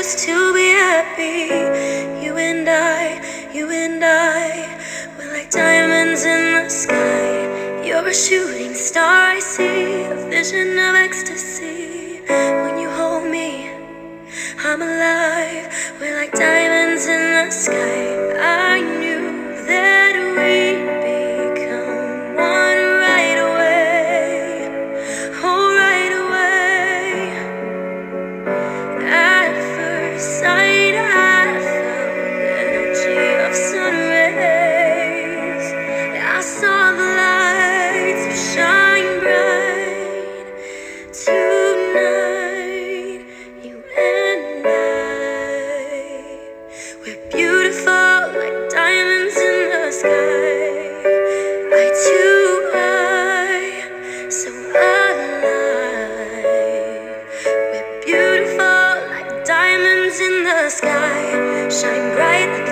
used to be happy. You and I, we're like diamonds in the sky. You're a shooting star, I see a vision of ecstasy. When you hold me, I'm alive. We're like diamonds in the sky. I knew that we'd become one right away. Oh, right away. At first sight, I felt the energy of sun rays. I saw the lights shine bright. Tonight, you and we're beautiful like diamonds in the sky. Eye to eye, so alive. We're beautiful like diamonds in the sky. Shine bright.